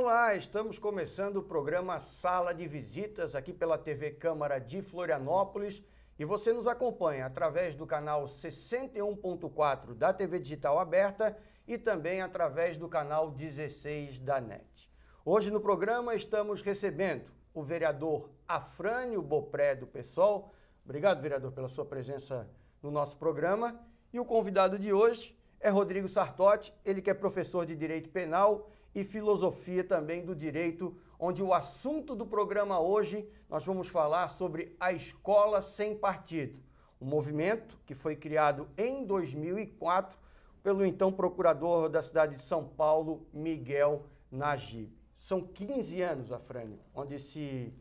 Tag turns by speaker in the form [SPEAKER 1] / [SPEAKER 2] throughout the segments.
[SPEAKER 1] Olá, estamos começando o programa Sala de Visitas aqui pela TV Câmara de Florianópolis e você nos acompanha através do canal 61.4 da TV Digital Aberta e também através do canal 16 da NET. Hoje no programa estamos recebendo o vereador Afrânio Bopré do PSOL. Obrigado, vereador, pela sua presença no nosso programa. E o convidado de hoje é Rodrigo Sartotti, ele que é professor de Direito Penal e Filosofia também do Direito, onde o assunto do programa hoje nós vamos falar sobre a Escola Sem Partido, um movimento que foi criado em 2004 pelo então procurador da cidade de São Paulo, Miguel Najib. São 15 anos, Afrânio, onde esse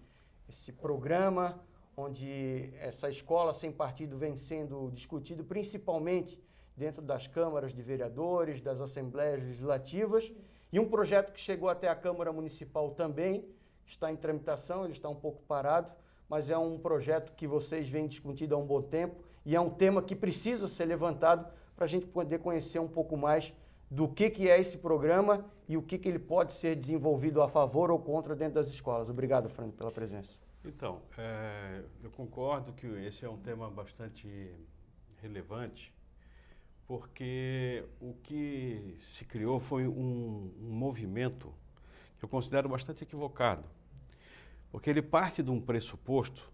[SPEAKER 1] programa, onde essa Escola Sem Partido vem sendo discutido principalmente dentro das câmaras de vereadores, das assembleias legislativas, e um projeto que chegou até a Câmara Municipal também, está em tramitação, ele está um pouco parado, mas é um projeto que vocês vêm discutindo há um bom tempo e é um tema que precisa ser levantado para a gente poder conhecer um pouco mais do que é esse programa e o que ele pode ser desenvolvido a favor ou contra dentro das escolas. Obrigado, Fernando, pela presença.
[SPEAKER 2] Então, eu concordo que esse é um tema bastante relevante, porque o que se criou foi um movimento que eu considero bastante equivocado, porque ele parte de um pressuposto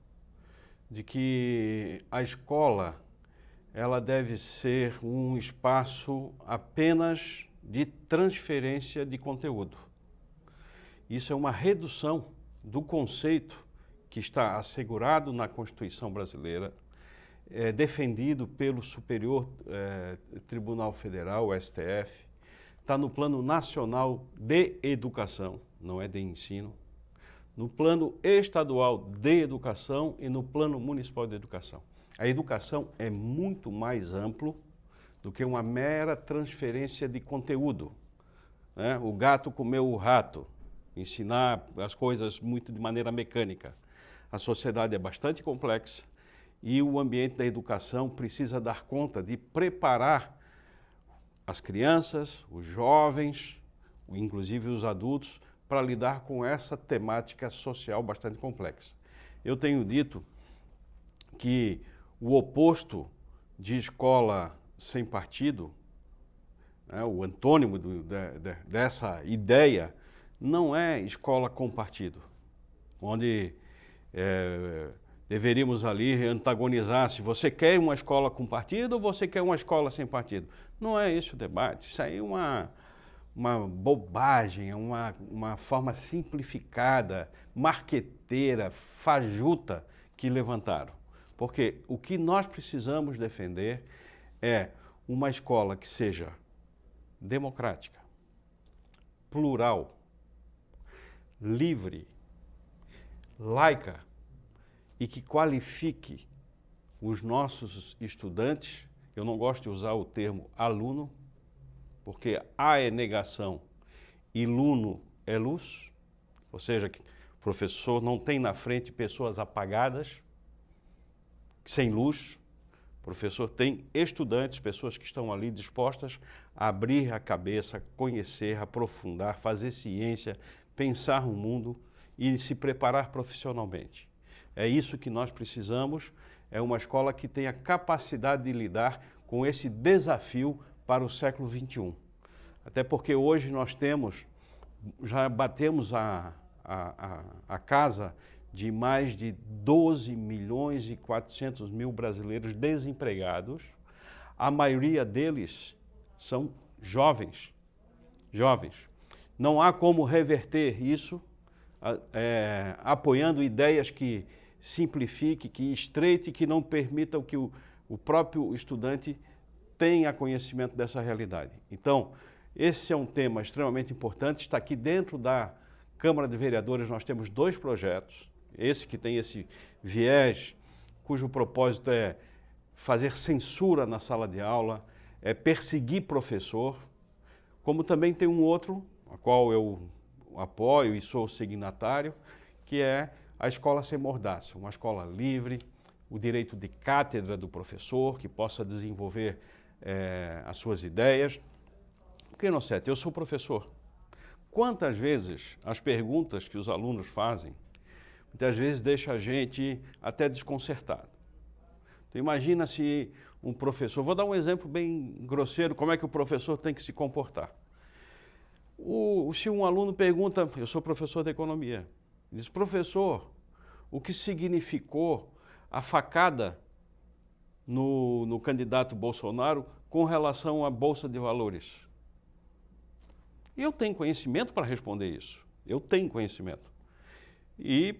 [SPEAKER 2] de que a escola ela deve ser um espaço apenas de transferência de conteúdo. Isso é uma redução do conceito que está assegurado na Constituição brasileira, defendido pelo Superior Tribunal Federal, o STF, está no Plano Nacional de Educação, não é de ensino, no Plano Estadual de Educação e no Plano Municipal de Educação. A educação é muito mais amplo do que uma mera transferência de conteúdo, né? O gato comeu o rato, ensinar as coisas muito de maneira mecânica. A sociedade é bastante complexa e o ambiente da educação precisa dar conta de preparar as crianças, os jovens, inclusive os adultos, para lidar com essa temática social bastante complexa. Eu tenho dito que o oposto de escola sem partido, né, o antônimo dessa ideia, não é escola com partido, onde deveríamos ali antagonizar se você quer uma escola com partido ou você quer uma escola sem partido. Não é esse o debate, isso aí é uma bobagem, é uma forma simplificada, marqueteira, fajuta que levantaram. Porque o que nós precisamos defender é uma escola que seja democrática, plural, livre, laica e que qualifique os nossos estudantes. Eu não gosto de usar o termo aluno, porque A é negação e luno é luz, ou seja, que o professor não tem na frente pessoas apagadas, sem luz. O professor tem estudantes, pessoas que estão ali dispostas a abrir a cabeça, conhecer, aprofundar, fazer ciência, pensar o mundo e se preparar profissionalmente. É isso que nós precisamos, é uma escola que tenha capacidade de lidar com esse desafio para o século XXI. Até porque hoje nós já batemos a casa de mais de 12 milhões e 400 mil brasileiros desempregados. A maioria deles são jovens. Não há como reverter isso apoiando ideias que simplifique, que estreite, que não permitam que o próprio estudante tenha conhecimento dessa realidade. Então, esse é um tema extremamente importante, está aqui dentro da Câmara de Vereadores, nós temos 2 projetos, esse que tem esse viés, cujo propósito é fazer censura na sala de aula, é perseguir professor, como também tem um outro, a qual eu apoio e sou signatário, que é a Escola Sem Mordaça, uma escola livre, o direito de cátedra do professor, que possa desenvolver as suas ideias. Porque, Inocente, eu sou professor. quantas vezes as perguntas que os alunos fazem, muitas vezes deixa a gente até desconcertado. Então, imagina se um professor, vou dar um exemplo bem grosseiro, como é que o professor tem que se comportar. Se um aluno pergunta, eu sou professor de economia, diz, professor, o que significou a facada no candidato Bolsonaro com relação à Bolsa de Valores? Eu tenho conhecimento para responder isso, eu tenho conhecimento. E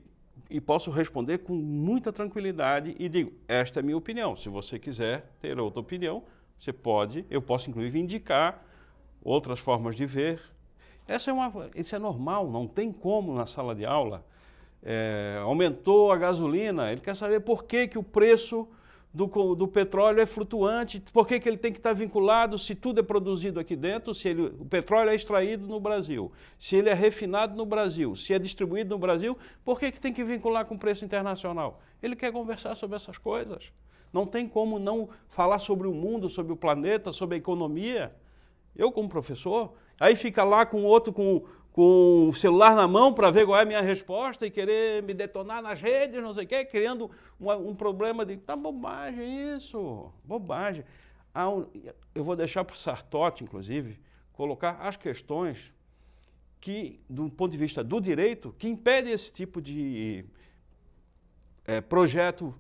[SPEAKER 2] posso responder com muita tranquilidade e digo, esta é a minha opinião, se você quiser ter outra opinião, você pode, eu posso inclusive indicar outras formas de ver. Isso é normal, não tem como na sala de aula. Aumentou a gasolina, ele quer saber por que o preço do petróleo é flutuante, por que ele tem que estar vinculado, se tudo é produzido aqui dentro, se o petróleo é extraído no Brasil, se ele é refinado no Brasil, se é distribuído no Brasil, por que tem que vincular com o preço internacional? Ele quer conversar sobre essas coisas. Não tem como não falar sobre o mundo, sobre o planeta, sobre a economia. Eu, como professor, aí fica lá com outro com o celular na mão para ver qual é a minha resposta e querer me detonar nas redes, não sei o quê, criando um problema de... Tá bobagem isso, bobagem. Eu vou deixar para o Sartori, inclusive, colocar as questões que, do ponto de vista do direito, que impedem esse tipo de projeto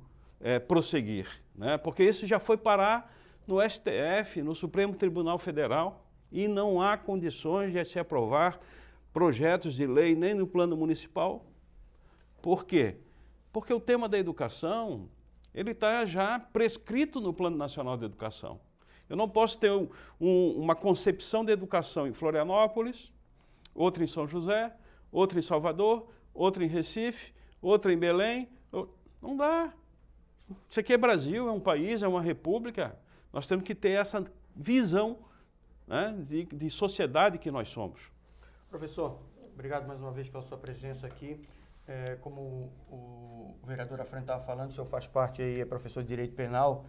[SPEAKER 2] prosseguir, né? Porque isso já foi parar no STF, no Supremo Tribunal Federal, e não há condições de se aprovar projetos de lei nem no plano municipal. Por quê? Porque o tema da educação, ele está já prescrito no Plano Nacional de Educação. Eu não posso ter uma concepção de educação em Florianópolis, outra em São José, outra em Salvador, outra em Recife, outra em Belém. Não dá. Isso aqui é Brasil, é um país, é uma república. Nós temos que ter essa visão, né, de sociedade que nós somos.
[SPEAKER 1] Professor, obrigado mais uma vez pela sua presença aqui. Como o vereador à frente estava falando, o senhor faz parte aí, é professor de Direito Penal,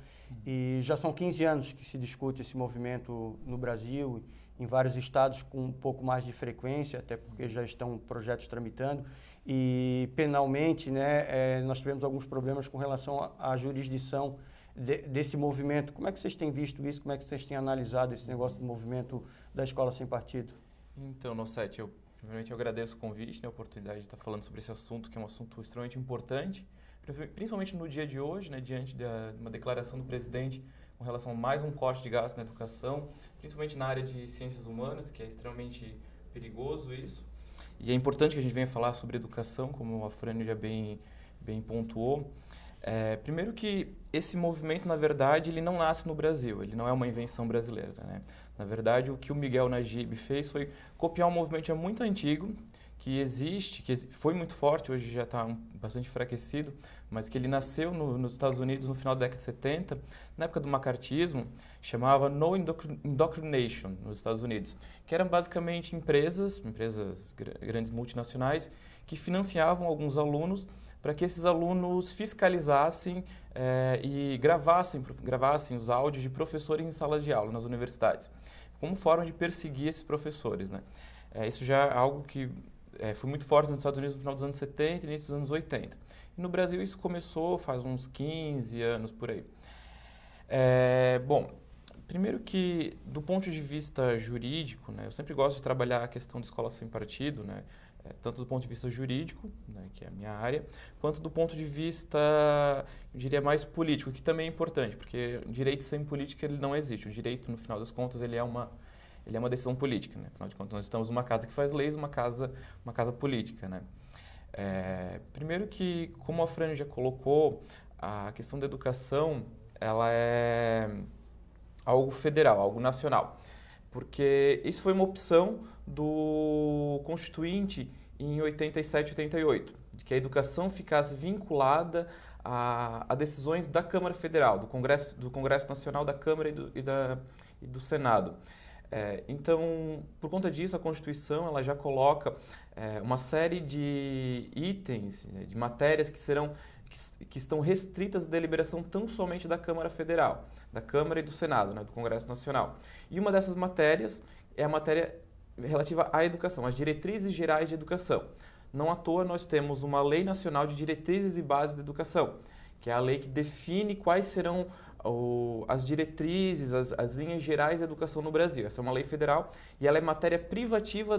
[SPEAKER 1] e já são 15 anos que se discute esse movimento no Brasil, em vários estados com um pouco mais de frequência, até porque já estão projetos tramitando, e penalmente, né, nós tivemos alguns problemas com relação à jurisdição desse movimento. Como é que vocês têm visto isso? Como é que vocês têm analisado esse negócio do movimento da escola sem partido?
[SPEAKER 3] Então, Nossetti, primeiramente eu agradeço o convite, né, a oportunidade de estar falando sobre esse assunto, que é um assunto extremamente importante, principalmente no dia de hoje, né, diante de uma declaração do presidente com relação a mais um corte de gastos na educação, principalmente na área de ciências humanas, que é extremamente perigoso isso. E é importante que a gente venha falar sobre educação, como a Frânio já bem pontuou. Primeiro que esse movimento, na verdade, ele não nasce no Brasil, ele não é uma invenção brasileira, né? Na verdade, o que o Miguel Najib fez foi copiar um movimento já muito antigo, que existe, que foi muito forte, hoje já está bastante enfraquecido, mas que ele nasceu nos Estados Unidos no final da década de 70, na época do macartismo, chamava No Indoctrination nos Estados Unidos, que eram basicamente empresas grandes multinacionais, que financiavam alguns alunos para que esses alunos fiscalizassem e gravassem os áudios de professores em sala de aula nas universidades, como forma de perseguir esses professores, né? Isso já é algo que foi muito forte nos Estados Unidos no final dos anos 70 e início dos anos 80. E no Brasil isso começou faz uns 15 anos por aí. Bom, primeiro que do ponto de vista jurídico, né, eu sempre gosto de trabalhar a questão de escola sem partido, né, tanto do ponto de vista jurídico, né, que é a minha área, quanto do ponto de vista, eu diria, mais político, que também é importante, porque direito sem política ele não existe. O direito, no final das contas, ele é uma decisão política, né? Afinal de contas, nós estamos numa casa que faz leis, uma casa política, né? Primeiro que, como a Fran já colocou, a questão da educação, ela é algo federal, algo nacional, porque isso foi uma opção do Constituinte em 87, 88, de que a educação ficasse vinculada a decisões da Câmara Federal, do Congresso Nacional, da Câmara e do Senado. Então, por conta disso, a Constituição ela já coloca uma série de itens, de matérias que estão restritas à deliberação tão somente da Câmara Federal, da Câmara e do Senado, né, do Congresso Nacional. E uma dessas matérias é a matéria relativa à educação, as diretrizes gerais de educação. Não à toa nós temos uma Lei Nacional de Diretrizes e Bases da Educação, que é a lei que define quais serão as diretrizes, as linhas gerais da educação no Brasil. Essa é uma lei federal e ela é matéria privativa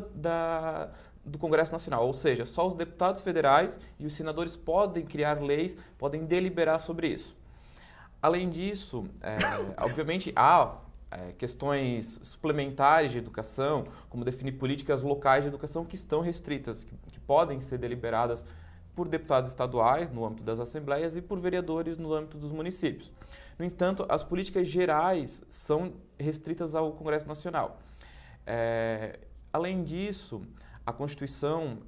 [SPEAKER 3] do Congresso Nacional, ou seja, só os deputados federais e os senadores podem criar leis, podem deliberar sobre isso. Além disso, obviamente há questões suplementares de educação, como definir políticas locais de educação que estão restritas, que podem ser deliberadas por deputados estaduais no âmbito das assembleias e por vereadores no âmbito dos municípios. No entanto, as políticas gerais são restritas ao Congresso Nacional. Além disso, a Constituição,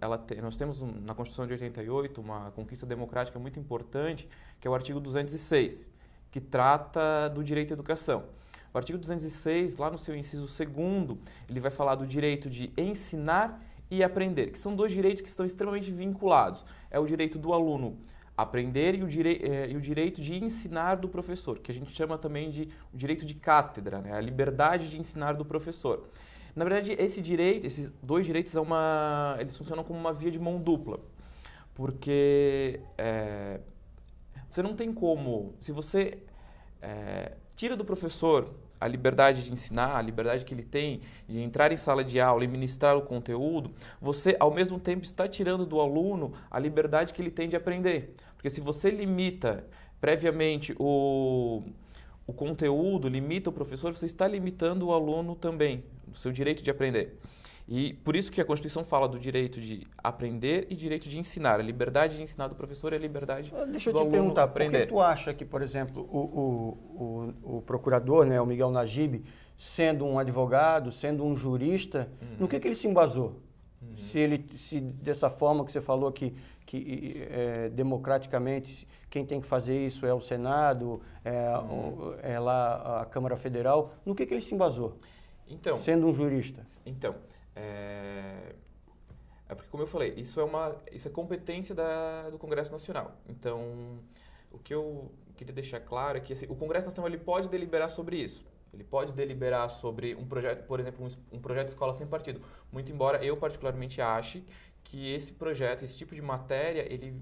[SPEAKER 3] nós temos na Constituição de 88 uma conquista democrática muito importante, que é o artigo 206, que trata do direito à educação. O artigo 206, lá no seu inciso 2º, ele vai falar do direito de ensinar e aprender, que são dois direitos que estão extremamente vinculados. É o direito do aluno aprender e o direito de ensinar do professor, que a gente chama também de o direito de cátedra, né? A liberdade de ensinar do professor. Na verdade, esses dois direitos eles funcionam como uma via de mão dupla, porque você não tem como, se você tira do professor a liberdade de ensinar, a liberdade que ele tem de entrar em sala de aula e ministrar o conteúdo, você, ao mesmo tempo, está tirando do aluno a liberdade que ele tem de aprender. Porque se você limita previamente o conteúdo, limita o professor, você está limitando o aluno também, o seu direito de aprender. E por isso que a Constituição fala do direito de aprender e direito de ensinar. A liberdade de ensinar do professor é a liberdade do aluno aprender. Deixa eu te perguntar, por que
[SPEAKER 1] tu acha que, por exemplo, o procurador, né, o Miguel Najib, sendo um advogado, sendo um jurista, no que ele se embasou? Se dessa forma que você falou que democraticamente quem tem que fazer isso é o Senado, é lá a Câmara Federal, no que ele se embasou?
[SPEAKER 3] Então,
[SPEAKER 1] sendo um jurista.
[SPEAKER 3] Então, porque, como eu falei, isso é competência do Congresso Nacional. Então, o que eu queria deixar claro é que o Congresso Nacional ele pode deliberar sobre isso. Ele pode deliberar sobre um projeto, por exemplo, um projeto de escola sem partido. Muito embora eu particularmente ache que esse projeto, esse tipo de matéria, ele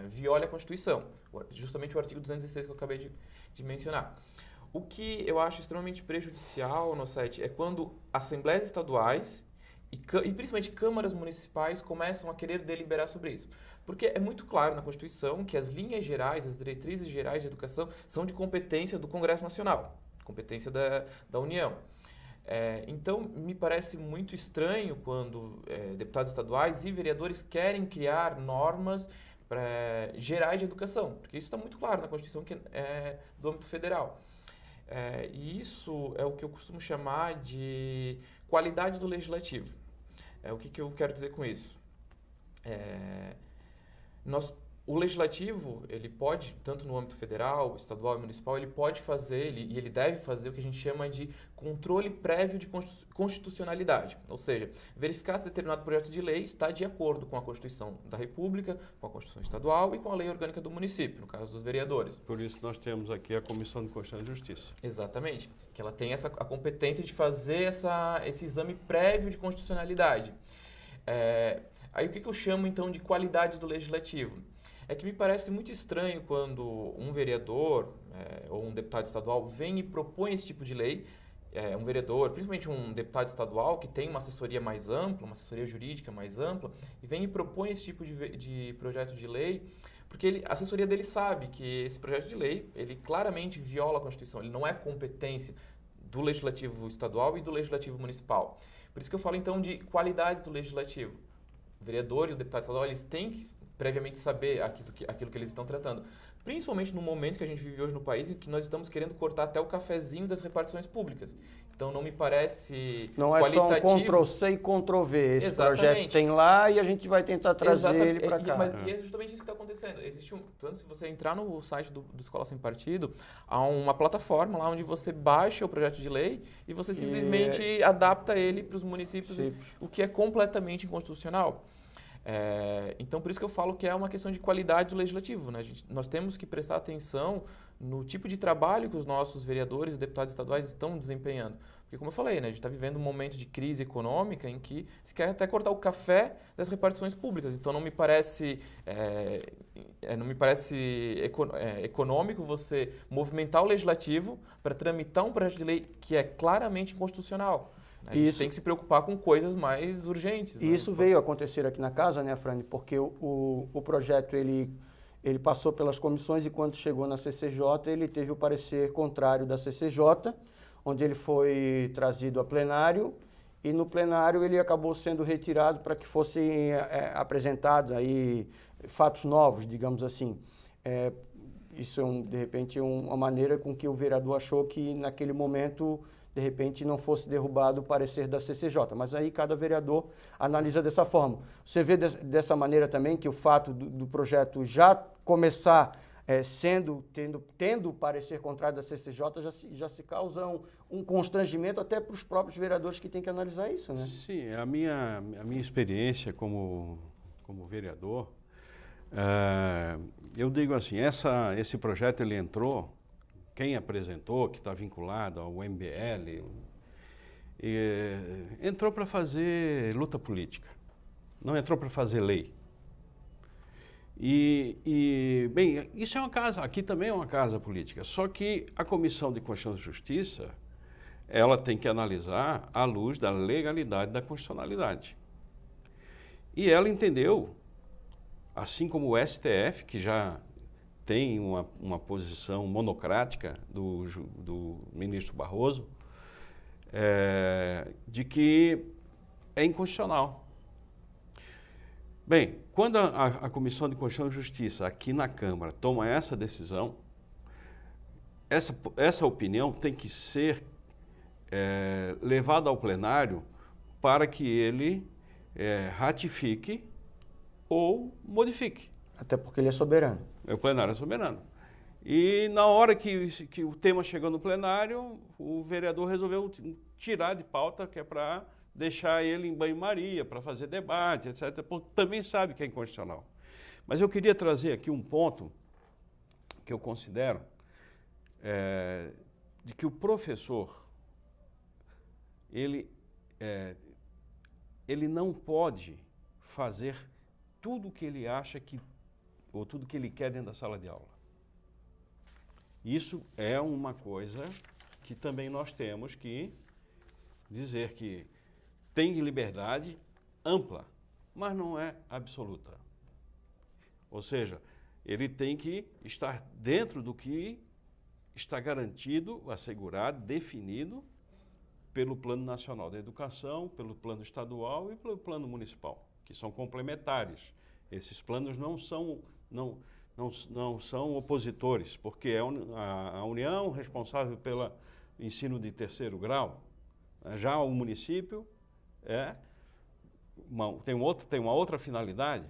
[SPEAKER 3] viola a Constituição. Justamente o artigo 206 que eu acabei de mencionar. O que eu acho extremamente prejudicial, Nossetti, é quando assembleias estaduais e principalmente câmaras municipais começam a querer deliberar sobre isso. Porque é muito claro na Constituição que as linhas gerais, as diretrizes gerais de educação são de competência do Congresso Nacional, competência da União. Então, me parece muito estranho quando deputados estaduais e vereadores querem criar normas gerais de educação, porque isso está muito claro na Constituição que é do âmbito federal. E isso é o que eu costumo chamar de qualidade do legislativo. O que eu quero dizer com isso? O legislativo, ele pode, tanto no âmbito federal, estadual e municipal, ele pode fazer, e ele deve fazer o que a gente chama de controle prévio de constitucionalidade. Ou seja, verificar se determinado projeto de lei está de acordo com a Constituição da República, com a Constituição Estadual e com a lei orgânica do município, no caso dos vereadores.
[SPEAKER 2] Por isso nós temos aqui a Comissão de Constituição e Justiça.
[SPEAKER 3] Exatamente, que ela tem a competência de fazer esse exame prévio de constitucionalidade. Aí o que eu chamo então de qualidade do legislativo? É que me parece muito estranho quando um vereador ou um deputado estadual vem e propõe esse tipo de lei, um vereador, principalmente um deputado estadual que tem uma assessoria mais ampla, uma assessoria jurídica mais ampla, e vem e propõe esse tipo de projeto de lei, porque a assessoria dele sabe que esse projeto de lei, ele claramente viola a Constituição, ele não é competência do legislativo estadual e do legislativo municipal. Por isso que eu falo então de qualidade do legislativo. O vereador e o deputado estadual, eles têm que previamente saber aquilo que eles estão tratando. Principalmente no momento que a gente vive hoje no país e que nós estamos querendo cortar até o cafezinho das repartições públicas. Então não me parece
[SPEAKER 1] não é
[SPEAKER 3] qualitativo.
[SPEAKER 1] Só um Ctrl-C e Ctrl-V. Esse
[SPEAKER 3] Exatamente.
[SPEAKER 1] Projeto tem lá e a gente vai tentar trazer ele para cá.
[SPEAKER 3] E é justamente isso que está acontecendo. Tanto se você entrar no site do Escola Sem Partido, há uma plataforma lá onde você baixa o projeto de lei e você simplesmente adapta ele para os municípios, o que é completamente inconstitucional. Então, por isso que eu falo que é uma questão de qualidade do legislativo, né? Nós temos que prestar atenção no tipo de trabalho que os nossos vereadores e deputados estaduais estão desempenhando. Porque, como eu falei, né, a gente está vivendo um momento de crise econômica em que se quer até cortar o café das repartições públicas. Então, não me parece econômico você movimentar o legislativo para tramitar um projeto de lei que é claramente inconstitucional. A gente tem que se preocupar com coisas mais urgentes.
[SPEAKER 1] E isso veio acontecer aqui na casa, né, Frane? Porque o projeto ele passou pelas comissões e quando chegou na CCJ ele teve o parecer contrário da CCJ, onde ele foi trazido a plenário e no plenário ele acabou sendo retirado para que fossem apresentados aí fatos novos, digamos assim. Isso é, de repente, uma maneira com que o vereador achou que naquele momento de repente não fosse derrubado o parecer da CCJ, mas aí cada vereador analisa dessa forma. Você vê dessa maneira também que o fato do projeto já começar tendo o parecer contrário da CCJ já se causa um constrangimento até para os próprios vereadores que têm que analisar isso, né?
[SPEAKER 2] Sim, a minha experiência como vereador, eu digo assim, esse projeto ele entrou. Quem apresentou, que está vinculado ao MBL, entrou para fazer luta política, não entrou para fazer lei. Bem, isso é uma casa, aqui também é uma casa política, só que a Comissão de Constituição e Justiça, ela tem que analisar à luz da legalidade da constitucionalidade. E ela entendeu, assim como o STF, que já tem uma posição monocrática do ministro Barroso, de que é inconstitucional. Bem, quando a Comissão de Constituição e Justiça aqui na Câmara toma essa decisão, essa opinião tem que ser levada ao plenário para que ele ratifique ou modifique.
[SPEAKER 1] Até porque ele é soberano.
[SPEAKER 2] O plenário é soberano. E na hora que o tema chegou no plenário, o vereador resolveu tirar de pauta, que é para deixar ele em banho-maria, para fazer debate, etc. Porque também sabe que é inconstitucional. Mas eu queria trazer aqui um ponto que eu considero de que o professor, ele não pode fazer tudo o que ele acha ou tudo que ele quer dentro da sala de aula. Isso é uma coisa que também nós temos que dizer que tem liberdade ampla, mas não é absoluta. Ou seja, ele tem que estar dentro do que está garantido, assegurado, definido pelo Plano Nacional da Educação, pelo Plano Estadual e pelo Plano Municipal, que são complementares. Esses planos não são opositores, porque é a União responsável pelo ensino de terceiro grau, já o município tem uma outra finalidade,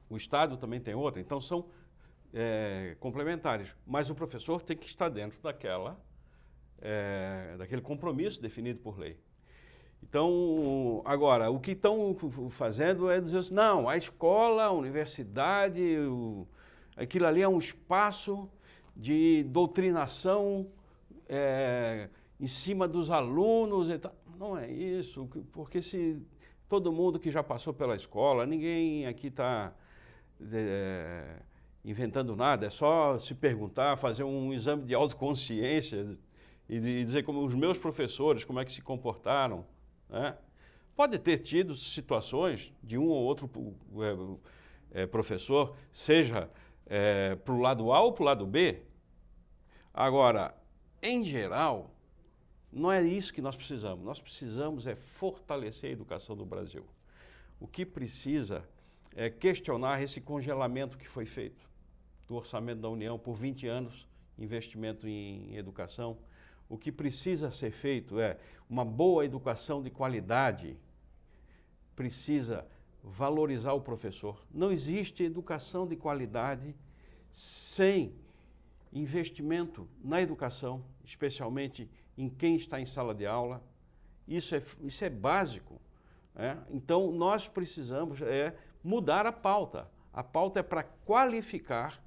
[SPEAKER 2] o Estado também tem outra, então são complementares, mas o professor tem que estar dentro daquele compromisso definido por lei. Então, agora, o que estão fazendo é dizer assim, não, a escola, a universidade, aquilo ali é um espaço de doutrinação em cima dos alunos e tal. Não é isso, porque se todo mundo que já passou pela escola, ninguém aqui está inventando nada, é só se perguntar, fazer um exame de autoconsciência e dizer como os meus professores, como é que se comportaram. Pode ter tido situações de um ou outro professor, seja para o lado A ou para o lado B. Agora, em geral, não é isso que nós precisamos. Nós precisamos fortalecer a educação do Brasil. O que precisa é questionar esse congelamento que foi feito do orçamento da União por 20 anos, investimento em educação. O que precisa ser feito é uma boa educação de qualidade, precisa valorizar o professor. Não existe educação de qualidade sem investimento na educação, especialmente em quem está em sala de aula. Isso é básico. Então, nós precisamos mudar a pauta. A pauta é para qualificar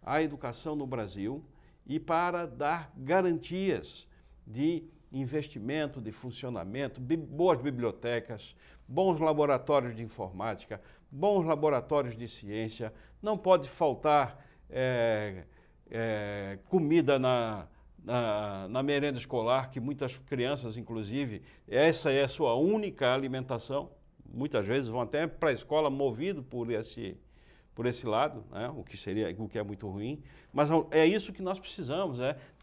[SPEAKER 2] a educação no Brasil e para dar garantias de investimento, de funcionamento, boas bibliotecas, bons laboratórios de informática, bons laboratórios de ciência. Não pode faltar comida na merenda escolar, que muitas crianças, inclusive, essa é a sua única alimentação. Muitas vezes vão até para a escola movido por esse lado, o que é muito ruim. Mas é isso que nós precisamos,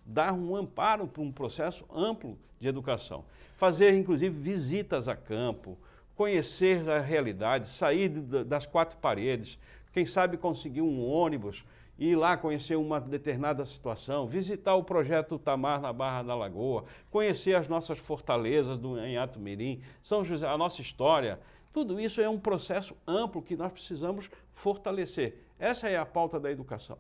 [SPEAKER 2] dar um amparo para um processo amplo de educação. Fazer, inclusive, visitas a campo, conhecer a realidade, sair das quatro paredes, quem sabe conseguir um ônibus, ir lá conhecer uma determinada situação, visitar o projeto Tamar na Barra da Lagoa, conhecer as nossas fortalezas em Atumirim, São José, a nossa história. Tudo isso é um processo amplo que nós precisamos fortalecer. Essa é a pauta da educação.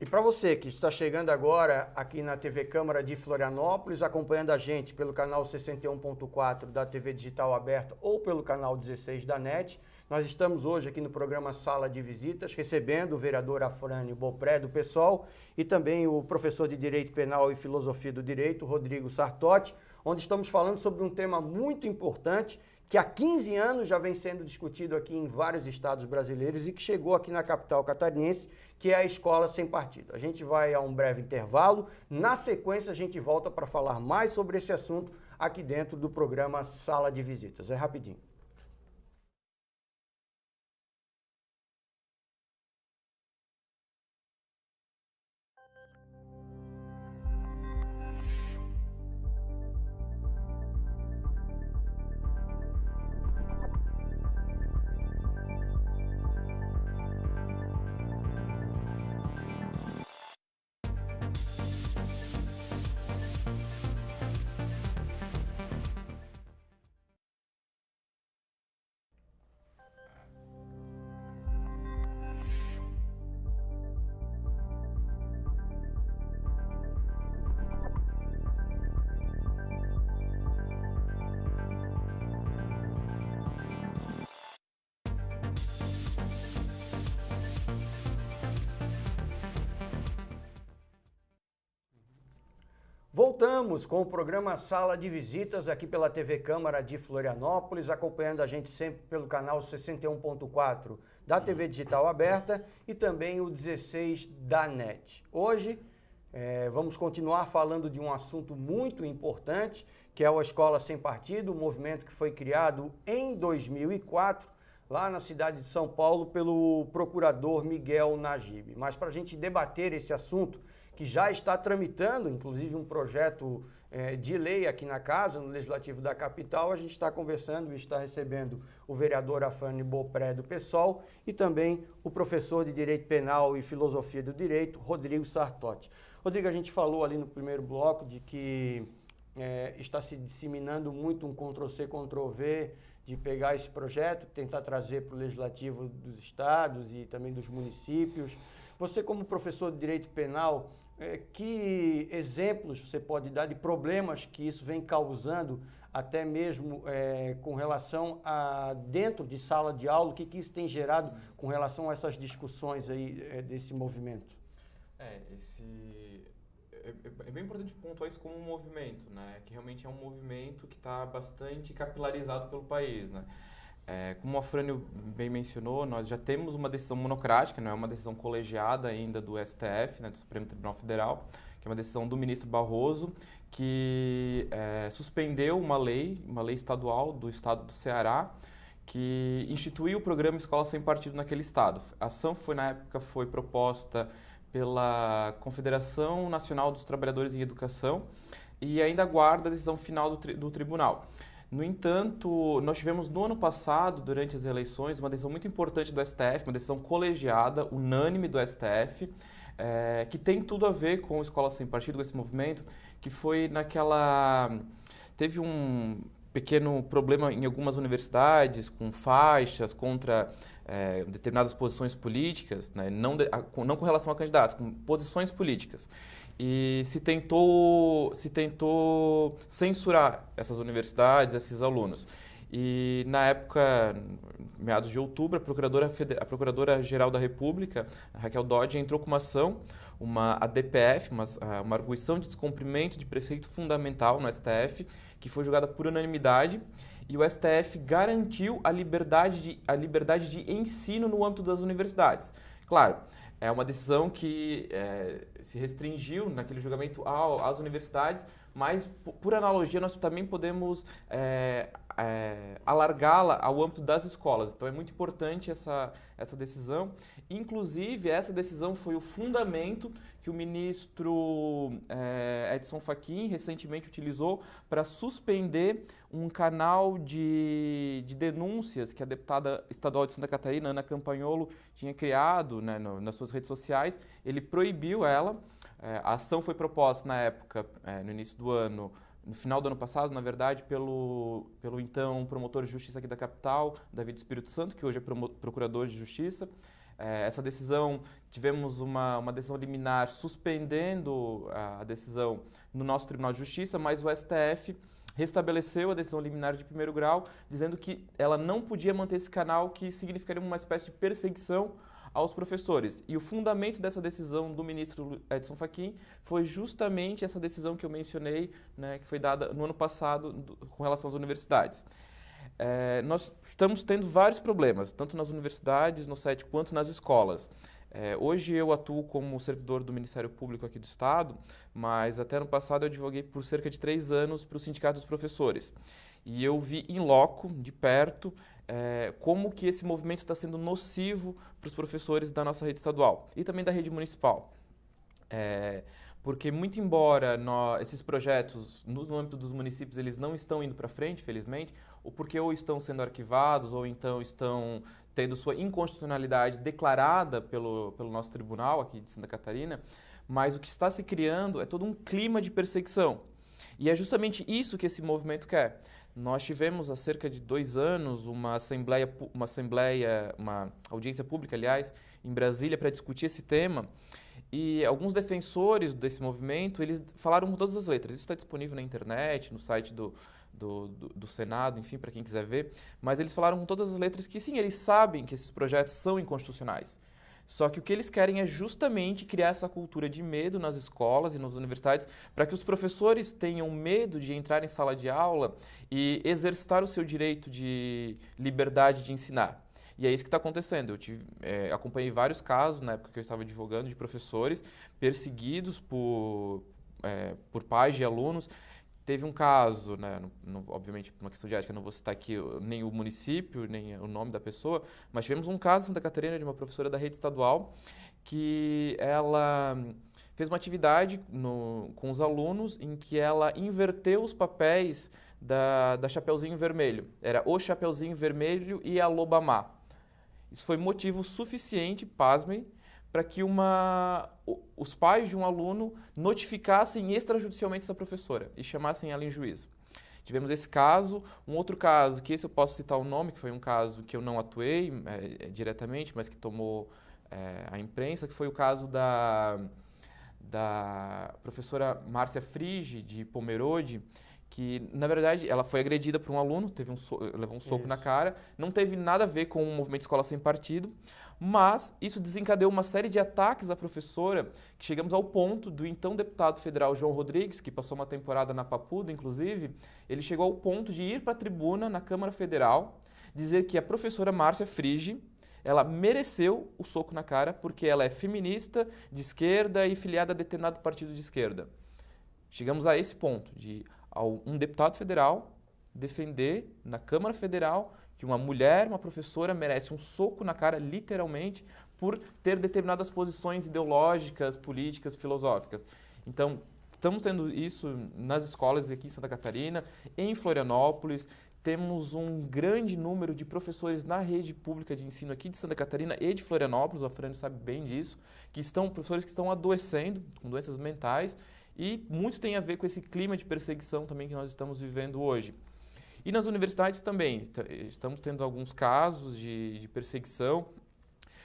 [SPEAKER 1] E para você que está chegando agora aqui na TV Câmara de Florianópolis, acompanhando a gente pelo canal 61.4 da TV Digital Aberta ou pelo canal 16 da NET, nós estamos hoje aqui no programa Sala de Visitas, recebendo o vereador Afrânio Beaupré, do PSOL, e também o professor de Direito Penal e Filosofia do Direito, Rodrigo Sartotti, onde estamos falando sobre um tema muito importante que há 15 anos já vem sendo discutido aqui em vários estados brasileiros e que chegou aqui na capital catarinense, que é a escola sem partido. A gente vai a um breve intervalo, na sequência a gente volta para falar mais sobre esse assunto aqui dentro do programa Sala de Visitas. É rapidinho. Voltamos com o programa Sala de Visitas aqui pela TV Câmara de Florianópolis, acompanhando a gente sempre pelo canal 61.4 da TV Digital Aberta e também o 16 da NET. Hoje vamos continuar falando de um assunto muito importante, que é a Escola Sem Partido, um movimento que foi criado em 2004, lá na cidade de São Paulo, pelo procurador Miguel Najib. Mas para a gente debater esse assunto, que já está tramitando, inclusive, um projeto de lei aqui na Casa, no Legislativo da Capital, a gente está conversando e está recebendo o vereador Afrânio Beaupré, do PSOL, e também o professor de Direito Penal e Filosofia do Direito, Rodrigo Sartotti. Rodrigo, a gente falou ali no primeiro bloco de que está se disseminando muito um Ctrl-C, Ctrl-V, de pegar esse projeto, tentar trazer para o Legislativo dos estados e também dos municípios. Você, como professor de Direito Penal, que exemplos você pode dar de problemas que isso vem causando, até mesmo com relação a dentro de sala de aula, o que isso tem gerado com relação a essas discussões aí desse movimento?
[SPEAKER 3] É bem importante pontuar isso como um movimento, né? Que realmente é um movimento que está bastante capilarizado pelo país, né? Como o Afrânio bem mencionou, nós já temos uma decisão monocrática, não é uma decisão colegiada ainda do STF, né, do Supremo Tribunal Federal, que é uma decisão do ministro Barroso, que suspendeu uma lei estadual do estado do Ceará, que instituiu o programa Escola Sem Partido naquele estado. A ação na época foi proposta pela Confederação Nacional dos Trabalhadores em Educação e ainda aguarda a decisão final do tribunal. No entanto, nós tivemos no ano passado, durante as eleições, uma decisão muito importante do STF, uma decisão colegiada, unânime do STF, que tem tudo a ver com a Escola Sem Partido, com esse movimento, que foi teve um pequeno problema em algumas universidades, com faixas contra determinadas posições políticas, né, não com relação a candidatos, com posições políticas. E se tentou censurar essas universidades, esses alunos. E na época, meados de outubro, a Procuradora-Geral da República, a Raquel Dodge, entrou com uma ação, uma ADPF, uma arguição de descumprimento de preceito fundamental no STF, que foi julgada por unanimidade, e o STF garantiu a liberdade de ensino no âmbito das universidades. Claro, é uma decisão que se restringiu naquele julgamento às universidades, mas, por analogia, nós também podemos alargá-la ao âmbito das escolas. Então, é muito importante essa decisão. Inclusive, essa decisão foi o fundamento que o ministro Edson Fachin recentemente utilizou para suspender um canal de denúncias que a deputada estadual de Santa Catarina, Ana Campagnolo, tinha criado, né, nas suas redes sociais. Ele proibiu ela. A ação foi proposta na época, no início do ano, no final do ano passado, na verdade, pelo então promotor de justiça aqui da capital, David Espírito Santo, que hoje é procurador de justiça. Essa decisão, tivemos uma decisão liminar suspendendo a decisão no nosso Tribunal de Justiça, mas o STF restabeleceu a decisão liminar de primeiro grau, dizendo que ela não podia manter esse canal, que significaria uma espécie de perseguição aos professores. E o fundamento dessa decisão do ministro Edson Fachin foi justamente essa decisão que eu mencionei, né, que foi dada no ano passado com relação às universidades. Nós estamos tendo vários problemas, tanto nas universidades, no SET, quanto nas escolas. Hoje eu atuo como servidor do Ministério Público aqui do Estado, mas até ano passado eu advoguei por cerca de 3 anos para o Sindicato dos Professores. E eu vi in loco, de perto, como que esse movimento está sendo nocivo para os professores da nossa rede estadual e também da rede municipal. Porque muito embora esses projetos no âmbito dos municípios eles não estão indo para frente, felizmente, ou porque ou estão sendo arquivados ou então estão tendo sua inconstitucionalidade declarada pelo nosso tribunal aqui de Santa Catarina, mas o que está se criando é todo um clima de perseguição. E é justamente isso que esse movimento quer. Nós tivemos há cerca de 2 anos uma audiência pública, aliás, em Brasília para discutir esse tema. E alguns defensores desse movimento, eles falaram com todas as letras. Isso está disponível na internet, no site do Senado, enfim, para quem quiser ver. Mas eles falaram com todas as letras que, sim, eles sabem que esses projetos são inconstitucionais. Só que o que eles querem é justamente criar essa cultura de medo nas escolas e nas universidades para que os professores tenham medo de entrar em sala de aula e exercitar o seu direito de liberdade de ensinar. E é isso que está acontecendo. Eu acompanhei vários casos, na época que eu estava advogando, de professores perseguidos por pais de alunos. Teve um caso, né, obviamente por uma questão de ética, não vou citar aqui nem o município, nem o nome da pessoa, mas tivemos um caso em Santa Catarina de uma professora da rede estadual que ela fez uma atividade com os alunos em que ela inverteu os papéis da Chapeuzinho Vermelho. Era o Chapeuzinho Vermelho e a Loba Má. Isso foi motivo suficiente, pasmem, para que os pais de um aluno notificassem extrajudicialmente essa professora e chamassem ela em juízo. Tivemos esse caso, um outro caso, que esse eu posso citar o nome, que foi um caso que eu não atuei diretamente, mas que tomou a imprensa, que foi o caso da professora Márcia Frigi, de Pomerode, que, na verdade, ela foi agredida por um aluno, levou um soco na cara, não teve nada a ver com o movimento Escola Sem Partido, mas isso desencadeou uma série de ataques à professora, que chegamos ao ponto do então deputado federal João Rodrigues, que passou uma temporada na Papuda, inclusive, ele chegou ao ponto de ir para a tribuna na Câmara Federal, dizer que a professora Márcia Frigi, ela mereceu o soco na cara porque ela é feminista, de esquerda e filiada a determinado partido de esquerda. Chegamos a esse ponto de um deputado federal defender na Câmara Federal que uma mulher, uma professora, merece um soco na cara, literalmente, por ter determinadas posições ideológicas, políticas, filosóficas. Então, estamos tendo isso nas escolas aqui em Santa Catarina, em Florianópolis. Temos um grande número de professores na rede pública de ensino aqui de Santa Catarina e de Florianópolis, a Fran sabe bem disso, professores que estão adoecendo com doenças mentais, e muito tem a ver com esse clima de perseguição também que nós estamos vivendo hoje. E nas universidades também, estamos tendo alguns casos de perseguição.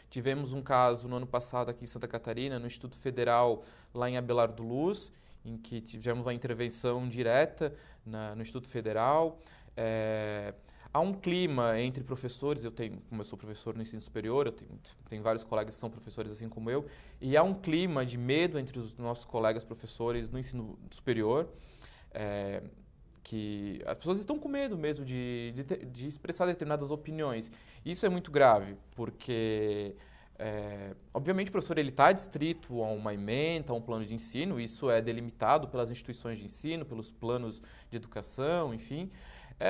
[SPEAKER 3] Tivemos um caso no ano passado aqui em Santa Catarina, no Instituto Federal, lá em Abelardo Luz, em que tivemos uma intervenção direta no Instituto Federal. há um clima entre professores, como eu sou professor no ensino superior, eu tenho vários colegas que são professores assim como eu, e há um clima de medo entre os nossos colegas professores no ensino superior, que as pessoas estão com medo mesmo de expressar determinadas opiniões. Isso é muito grave, porque, obviamente, o professor está adstrito a uma ementa, a um plano de ensino, isso é delimitado pelas instituições de ensino, pelos planos de educação, enfim.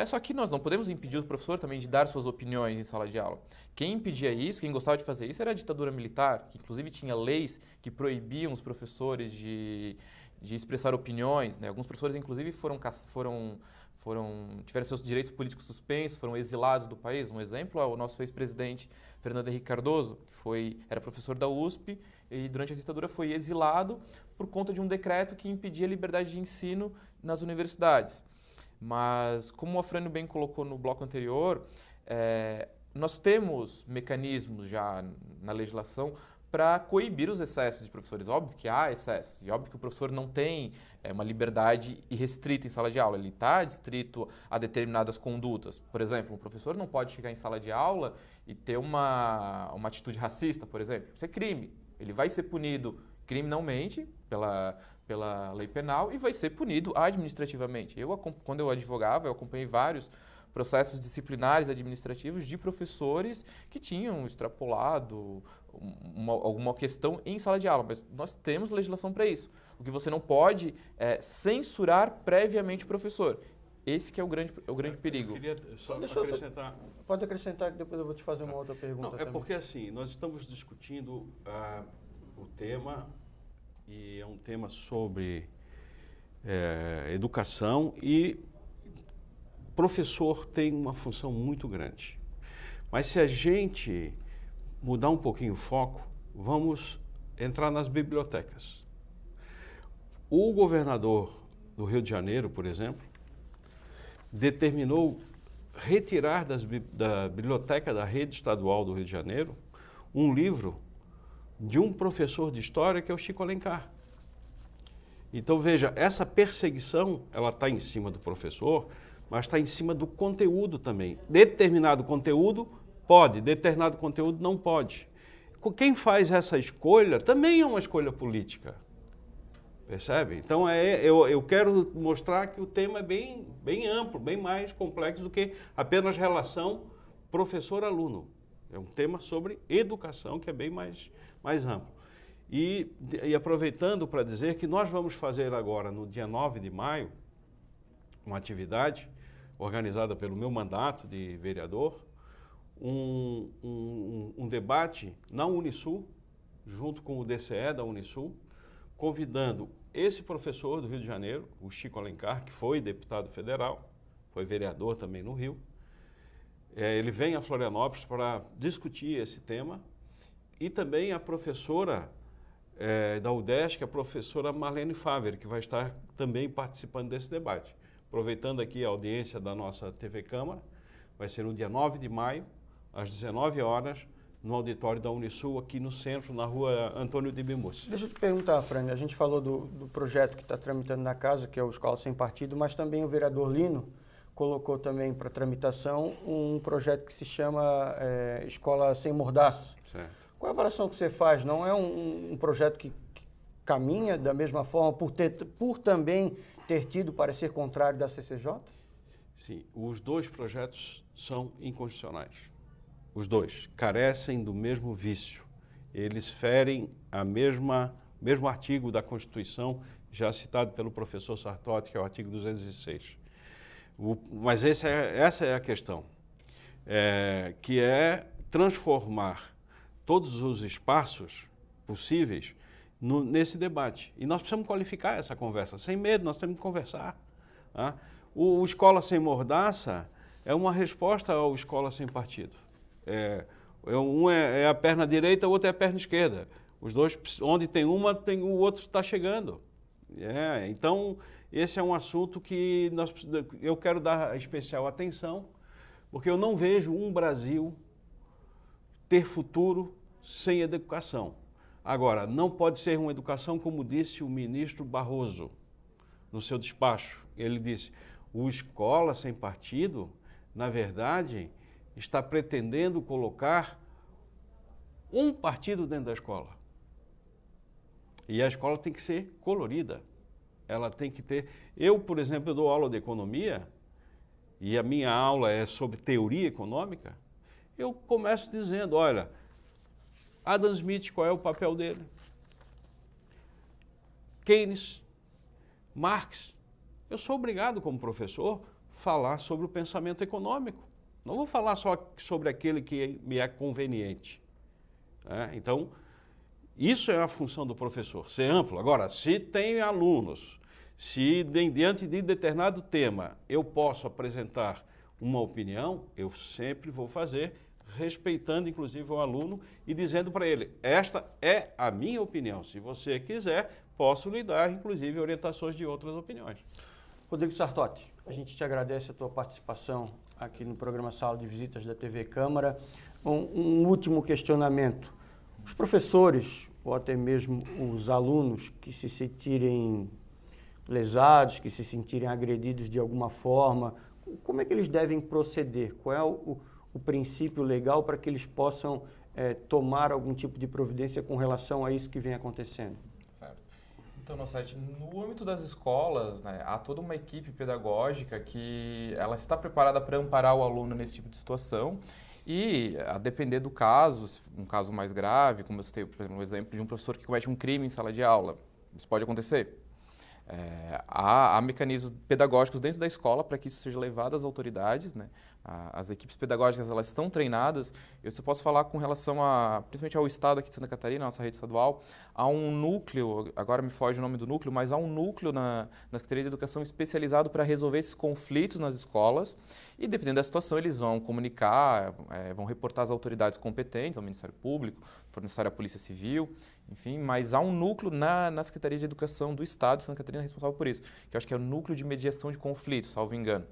[SPEAKER 3] Só que nós não podemos impedir o professor também de dar suas opiniões em sala de aula. Quem impedia isso, quem gostava de fazer isso, era a ditadura militar, que inclusive tinha leis que proibiam os professores de expressar opiniões, né? Alguns professores, inclusive, tiveram seus direitos políticos suspensos, foram exilados do país. Um exemplo é o nosso ex-presidente Fernando Henrique Cardoso, que era professor da USP e durante a ditadura foi exilado por conta de um decreto que impedia a liberdade de ensino nas universidades. Mas, como o Afrânio bem colocou no bloco anterior, nós temos mecanismos já na legislação para coibir os excessos de professores. Óbvio que há excessos, e óbvio que o professor não tem uma liberdade irrestrita em sala de aula, ele está adstrito a determinadas condutas. Por exemplo, um professor não pode chegar em sala de aula e ter uma atitude racista, por exemplo. Isso é crime. Ele vai ser punido criminalmente pela lei penal e vai ser punido administrativamente. Quando eu advogava, eu acompanhei vários processos disciplinares administrativos de professores que tinham extrapolado alguma questão em sala de aula, mas nós temos legislação para isso. O que você não pode é censurar previamente o professor. Esse que é o grande perigo.
[SPEAKER 2] Eu queria só acrescentar...
[SPEAKER 1] Pode acrescentar que depois eu vou te fazer uma outra pergunta.
[SPEAKER 2] Não,
[SPEAKER 1] também.
[SPEAKER 2] Porque assim, nós estamos discutindo o tema, e é um tema sobre educação, e professor tem uma função muito grande. Mas se a gente mudar um pouquinho o foco, vamos entrar nas bibliotecas. O governador do Rio de Janeiro, por exemplo, determinou retirar da biblioteca da rede estadual do Rio de Janeiro um livro de um professor de história que é o Chico Alencar. Então veja, essa perseguição, ela está em cima do professor, mas está em cima do conteúdo também. Determinado conteúdo pode, determinado conteúdo não pode. Quem faz essa escolha também é uma escolha política. Percebe? Então eu quero mostrar que o tema é bem amplo, bem mais complexo do que apenas relação professor-aluno. É um tema sobre educação que é bem mais amplo. E aproveitando para dizer que nós vamos fazer agora, no dia 9 de maio, uma atividade organizada pelo meu mandato de vereador, um debate na Unisul, junto com o DCE da Unisul, convidando esse professor do Rio de Janeiro, o Chico Alencar, que foi deputado federal, foi vereador também no Rio. Ele vem a Florianópolis para discutir esse tema, e também a professora da UDESC, a professora Marlene Faver, que vai estar também participando desse debate. Aproveitando aqui a audiência da nossa TV Câmara, vai ser no dia 9 de maio, às 19 horas, no auditório da Unisul, aqui no centro, na rua Antônio de Bimus.
[SPEAKER 1] Deixa eu te perguntar, Fran, a gente falou do projeto que está tramitando na casa, que é o Escola Sem Partido, mas também o vereador Lino colocou também para tramitação um projeto que se chama Escola Sem Mordaça.
[SPEAKER 2] Certo.
[SPEAKER 1] Qual é a avaliação que você faz? Não é um projeto que caminha da mesma forma por também ter tido parecer contrário da CCJ?
[SPEAKER 2] Sim, os dois projetos são inconstitucionais. Os dois carecem do mesmo vício. Eles ferem mesmo artigo da Constituição, já citado pelo professor Sartori, que é o artigo 206. Mas essa é a questão, que é transformar todos os espaços possíveis nesse debate. E nós precisamos qualificar essa conversa. Sem medo, nós temos que conversar. Tá? O Escola Sem Mordaça é uma resposta ao Escola Sem Partido. Um é a perna direita, o outro é a perna esquerda. Os dois, onde tem uma, o outro está chegando. Então, esse é um assunto que eu quero dar especial atenção, porque eu não vejo um Brasil ter futuro sem educação. Agora, não pode ser uma educação, como disse o ministro Barroso no seu despacho. Ele disse, o Escola Sem Partido na verdade, está pretendendo colocar um partido dentro da escola. E a escola tem que ser colorida. Ela tem que ter... Eu, por exemplo, eu dou aula de economia e a minha aula é sobre teoria econômica. Eu começo dizendo, olha, Adam Smith, qual é o papel dele? Keynes, Marx. Eu sou obrigado, como professor, a falar sobre o pensamento econômico. Não vou falar só sobre aquele que me é conveniente. Então, isso é a função do professor, ser amplo. Agora, se tem alunos, se diante de determinado tema eu posso apresentar uma opinião, eu sempre vou fazer, respeitando inclusive o aluno e dizendo para ele, esta é a minha opinião. Se você quiser, posso lhe dar inclusive orientações de outras opiniões.
[SPEAKER 1] Rodrigo Sartotti, a gente te agradece a tua participação aqui no programa Sala de Visitas da TV Câmara. Um último questionamento. Os professores, ou até mesmo os alunos que se sentirem lesados, que se sentirem agredidos de alguma forma, como é que eles devem proceder? Qual é o princípio legal para que eles possam tomar algum tipo de providência com relação a isso que vem acontecendo?
[SPEAKER 3] Certo. Então, Nossetti, no âmbito das escolas, né, há toda uma equipe pedagógica que ela está preparada para amparar o aluno nesse tipo de situação. E, a depender do caso, um caso mais grave, como eu citei, por exemplo, um exemplo de um professor que comete um crime em sala de aula, isso pode acontecer. Há mecanismos pedagógicos dentro da escola para que isso seja levado às autoridades, né? As equipes pedagógicas elas estão treinadas. Eu só posso falar com relação principalmente ao estado aqui de Santa Catarina, nossa rede estadual, há um núcleo, agora me foge o nome do núcleo, mas há um núcleo na Secretaria de Educação especializado para resolver esses conflitos nas escolas e, dependendo da situação, eles vão comunicar, vão reportar às autoridades competentes, ao Ministério Público, se for necessário a Polícia Civil, enfim, mas há um núcleo na Secretaria de Educação do Estado de Santa Catarina responsável por isso, que eu acho que é o Núcleo de Mediação de Conflitos, salvo engano,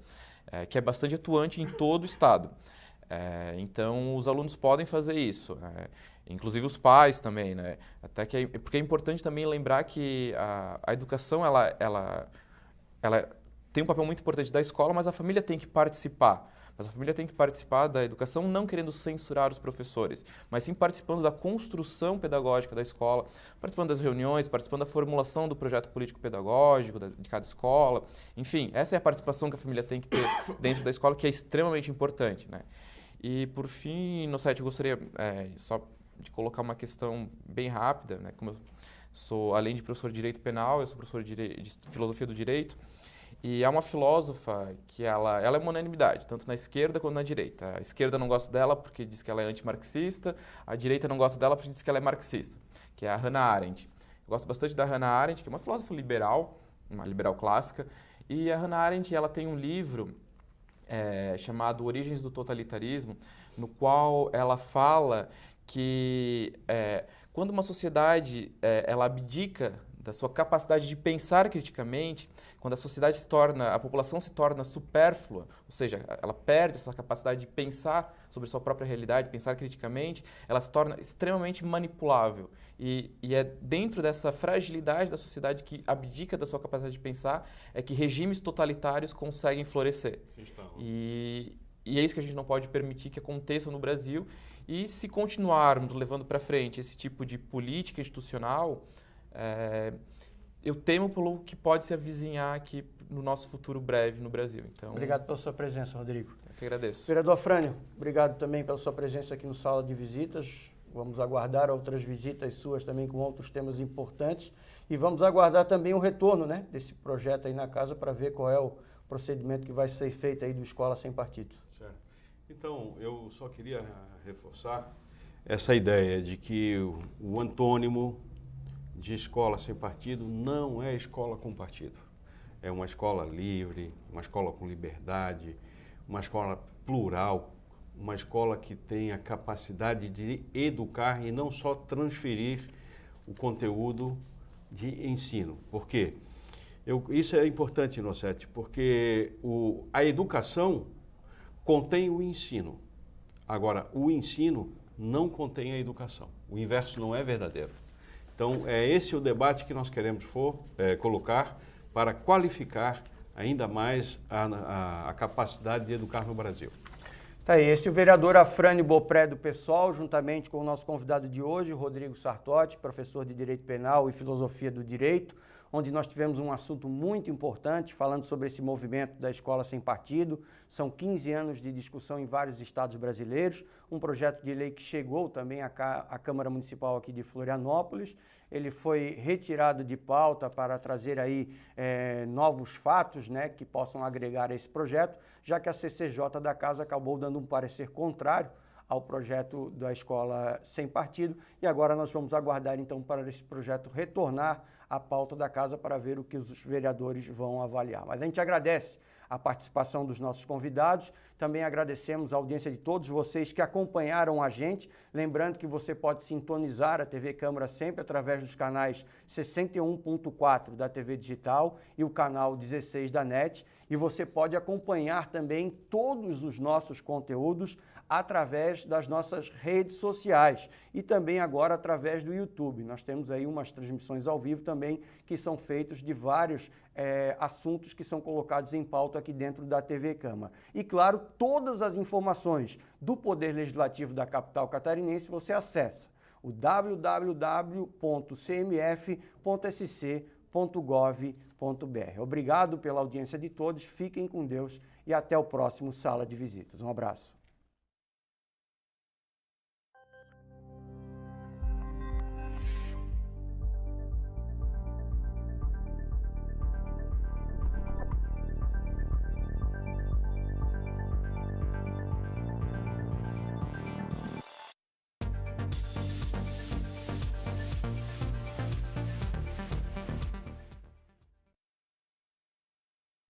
[SPEAKER 3] que é bastante atuante em todo o Estado. Então, os alunos podem fazer isso, inclusive os pais também, né? Até que porque é importante também lembrar que a educação ela tem um papel muito importante da escola, mas a família tem que participar. Mas a família tem que participar da educação não querendo censurar os professores, mas sim participando da construção pedagógica da escola, participando das reuniões, participando da formulação do projeto político-pedagógico de cada escola. Enfim, essa é a participação que a família tem que ter dentro da escola, que é extremamente importante, né? E, por fim, Nossetti, eu gostaria só de colocar uma questão bem rápida, né? Como eu sou, além de professor de Direito Penal, eu sou professor de Filosofia do Direito. E há uma filósofa que ela é uma unanimidade, tanto na esquerda quanto na direita. A esquerda não gosta dela porque diz que ela é antimarxista, a direita não gosta dela porque diz que ela é marxista, que é a Hannah Arendt. Eu gosto bastante da Hannah Arendt, que é uma filósofa liberal, uma liberal clássica, e a Hannah Arendt ela tem um livro chamado Origens do Totalitarismo, no qual ela fala que quando uma sociedade ela abdica da sua capacidade de pensar criticamente, quando a população se torna supérflua, ou seja, ela perde essa capacidade de pensar sobre sua própria realidade, pensar criticamente, ela se torna extremamente manipulável. E é dentro dessa fragilidade da sociedade que abdica da sua capacidade de pensar, é que regimes totalitários conseguem florescer. E é isso que a gente não pode permitir que aconteça no Brasil. E se continuarmos levando para frente esse tipo de política institucional, eu temo pelo que pode se avizinhar aqui no nosso futuro breve no Brasil. Então,
[SPEAKER 1] obrigado pela sua presença, Rodrigo.
[SPEAKER 3] Eu que agradeço.
[SPEAKER 1] Vereador Afrânio, obrigado também pela sua presença aqui no Sala de Visitas. Vamos aguardar outras visitas suas também com outros temas importantes e vamos aguardar também o retorno, né, desse projeto aí na casa para ver qual é o procedimento que vai ser feito aí do Escola Sem Partido.
[SPEAKER 2] Certo. Então, eu só queria reforçar essa ideia de que o antônimo de escola sem partido não é escola com partido. É uma escola livre, uma escola com liberdade, uma escola plural, uma escola que tem a capacidade de educar e não só transferir o conteúdo de ensino. Por quê? Isso é importante, Nossetti, porque a educação contém o ensino. Agora, o ensino não contém a educação. O inverso não é verdadeiro. Então, é esse o debate que nós queremos colocar para qualificar ainda mais a capacidade de educar no Brasil.
[SPEAKER 1] Tá aí, esse é o vereador Afrânio Bopré do PSOL, juntamente com o nosso convidado de hoje, Rodrigo Sartotti, professor de Direito Penal e Filosofia do Direito, onde nós tivemos um assunto muito importante, falando sobre esse movimento da Escola Sem Partido. São 15 anos de discussão em vários estados brasileiros, um projeto de lei que chegou também à Câmara Municipal aqui de Florianópolis. Ele foi retirado de pauta para trazer aí novos fatos, né, que possam agregar a esse projeto, já que a CCJ da Casa acabou dando um parecer contrário ao projeto da Escola Sem Partido, e agora nós vamos aguardar então para esse projeto retornar à pauta da Casa para ver o que os vereadores vão avaliar. Mas a gente agradece a participação dos nossos convidados, também agradecemos a audiência de todos vocês que acompanharam a gente, lembrando que você pode sintonizar a TV Câmara sempre através dos canais 61.4 da TV Digital e o canal 16 da NET, e você pode acompanhar também todos os nossos conteúdos através das nossas redes sociais e também agora através do YouTube. Nós temos aí umas transmissões ao vivo também que são feitas de vários assuntos que são colocados em pauta aqui dentro da TV Câmara. E claro, todas as informações do Poder Legislativo da capital catarinense você acessa o www.cmf.sc.gov.br. Obrigado pela audiência de todos, fiquem com Deus e até o próximo Sala de Visitas. Um abraço.